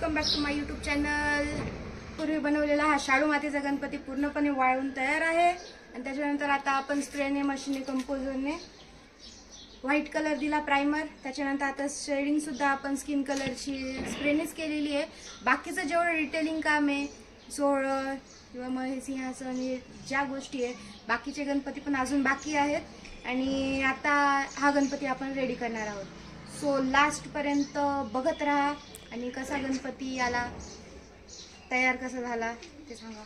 Welcome back to my YouTube channel. पूर्वी बनवलेला हा शाडू मातीचा गणपती पूर्णपणे वाळून तयार आहे आणि त्याच्यानंतर आता आपण स्प्रेने मशीनने कंपोजरने व्हाईट कलर दिला प्राइमर। त्याच्यानंतर आता शेडिंग सुद्धा आपण स्किन कलरची स्प्रेनेच केलेली आहे। बाकीचं जेवढं डिटेलिंग काम आहे सोहळं किंवा मग हे सिंहासन हे ज्या गोष्टी आहे बाकीचे गणपती पण अजून बाकी आहेत आणि आता हा गणपती आपण रेडी करणार आहोत। सो लास्ट पर्यंत बघत राहा आणि कसा गणपती आला तयार कसा झाला ते सांगा।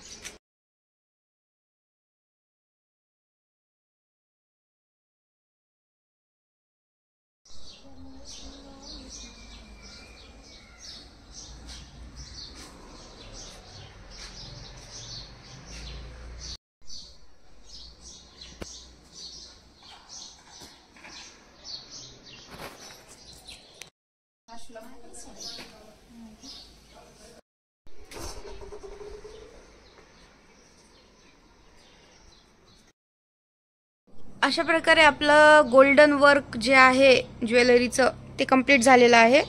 अशा प्रकारे आपलं गोल्डन वर्क जे आहे ज्वेलरीचं ते कंप्लीट झालेलं आहे।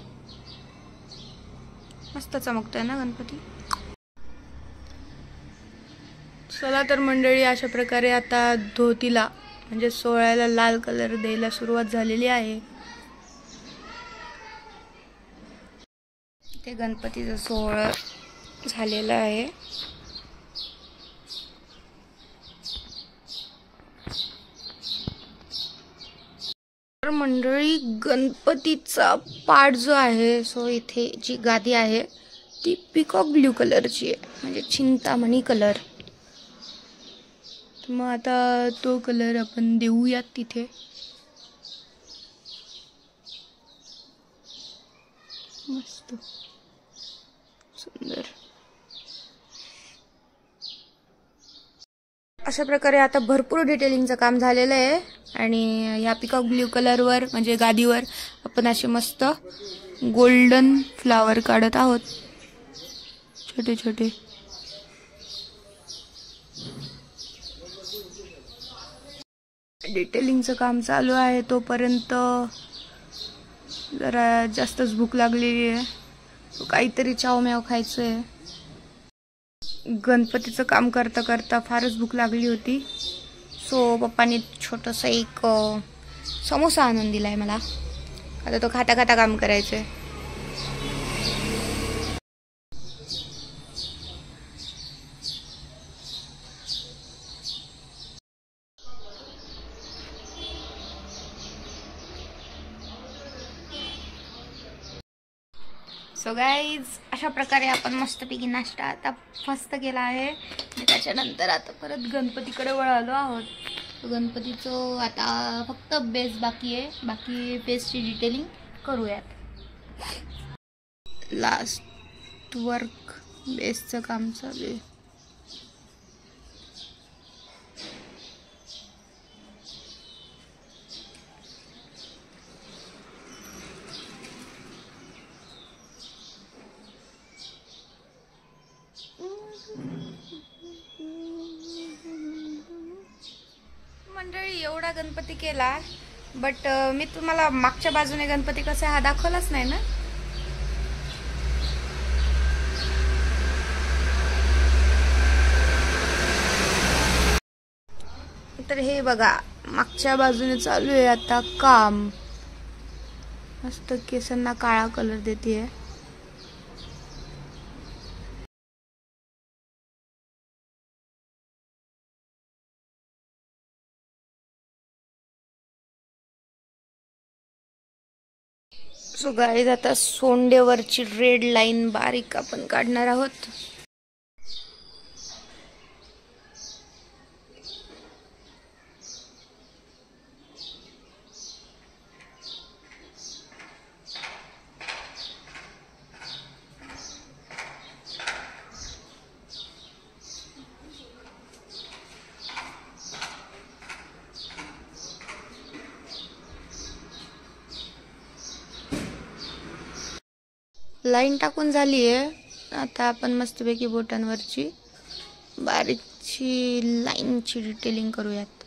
मस्त चमकतोय ना गणपती। चला तर मंडळी, अशा प्रकारे आता धोतीला म्हणजे सोहळ्याला लाल कलर द्यायला सुरुवात झालेली आहे। ते गणपतीचं सोहळं झालेलं आहे। तर मंडळी, गणपतीचा पाट जो आहे सो इथे जी गादी आहे ती पिकॉक ब्ल्यू कलरची आहे, म्हणजे चिंतामणी कलर। मग आता तो कलर आपण देऊयात तिथे। मस्त सुंदर अशा प्रकारे आता भरपूर डिटेलिंगचं काम झालेलं आहे आणि या पिकॉक ब्ल्यू कलरवर म्हणजे गादीवर आपण असे मस्त गोल्डन फ्लावर काढत आहोत, छोटे छोटे। डिटेलिंगचं काम चालू आहे तोपर्यंत जरा जास्तच भूक लागलेली आहे, तो काहीतरी चावम्याव खायचंय। गणपतीचं काम करता करता फारच भूक लागली होती, सो पप्पांनी छोटंसं एक समोसा आणून दिलाय मला। आता तो खाता खाता काम करायचंय। सो गाईज, अशा प्रकारे आपण मस्तपैकी नाश्ता आता फस्त केला आहे आणि त्याच्यानंतर आता परत गणपतीकडे वळालो आहोत। गणपतीचं आता फक्त बेस बाकी आहे, बाकी बेसची डिटेलिंग करूयात। लास्ट वर्क बेसचं काम चालू आहे। मंडळी, एवढा गणपती केला बट मी तुम्हाला मागच्या बाजूने गणपती कसा हा दाखवलाच नाही ना। तर हे बघा, मागच्या बाजूने चालू आहे आता काम। मस्त केसांना काळा कलर देते। सो गाईज, आता सोंडेवरची रेड लाईन बारीक आपण काढणार आहोत। लाईन टाकून झाली आहे, आता आपण मस्तपैकी बोटांवरची बारीकची लाईनची डिटेलिंग करूयात।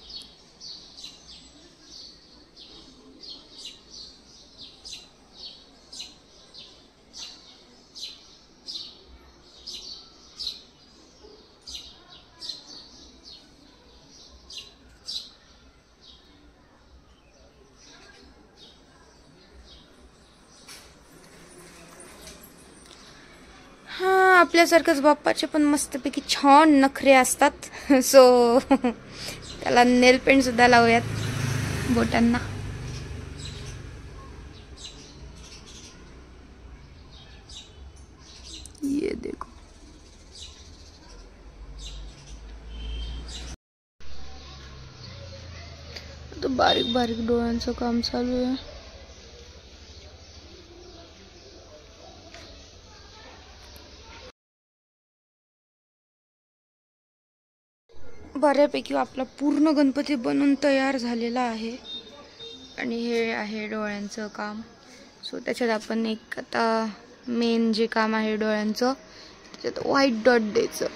आपल्यासारखंच बाप्पाचे पण मस्तपैकी छान नखरे असतात. सो त्याला नेल पेंट सुद्धा लावूयात बोटांना. ये देखो. आता बारीक बारीक डोळ्यांचं काम चालू आहे. बऱ्यापैकी आपला पूर्ण गणपती बनून तयार झालेला आहे. आणि हे आहे डोळ्यांचं काम. सो त्याच्यात आपण एक आता मेन जे काम आहे डोळ्यांचं, त्याच्यात व्हाईट डॉट द्यायचं.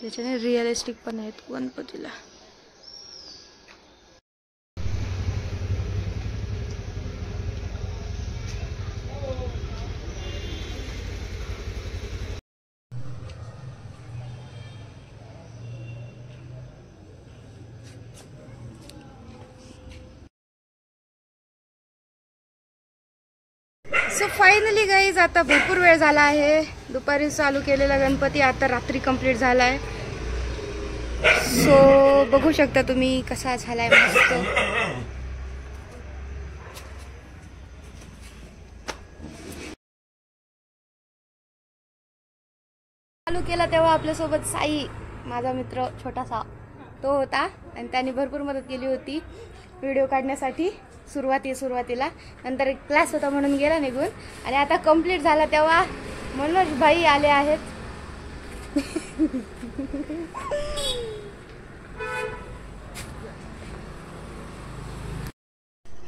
त्याच्याने रिअलिस्टिक पण आहेत गणपतीला. सो फायनली गाईज, आता भरपूर वेळ झाला आहे. दुपारी चालू केलेला गणपती आता रात्री कंप्लीट झाला आहे. सो बघू शकता तुम्ही कसा झालाय मस्त. चालू केला तेव्हा आपल्यासोबत साई, माझा मित्र छोटासा, तो होता आणि त्याने भरपूर मदत केली होती व्हिडिओ काढण्यासाठी सुरुवातीला. नंतर क्लास होता म्हणून गेला निघून. आणि आता कंप्लीट झाला तेव्हा मनोज भाई आले आहेत.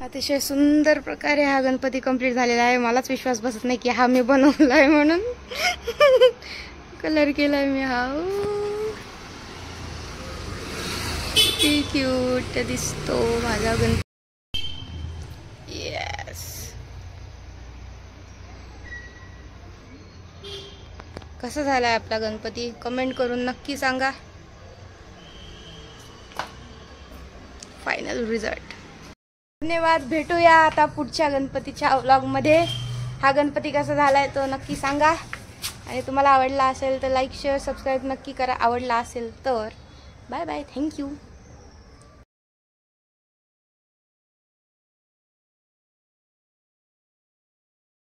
अतिशय सुंदर प्रकारे हा गणपती कंप्लीट झालेला आहे. मलाच विश्वास बसत नाही की हा मी बनवलाय म्हणून. कलर केलाय मी हा. किती क्यूट दिसतो माझा गणपती. येस. कसा झालाय आपला गणपती कमेंट करून नक्की सांगा. Final result. धन्यवाद. भेटूया आता पुढच्या गणपतीच्या व्लॉगमध्ये. हा गणपती कसा झालाय तो नक्की सांगा. आणि तुम्हाला आवडला असेल तर लाईक शेअर सबस्क्राईब नक्की करा. आवडला असेल तर बाय बाय. थँक्यू.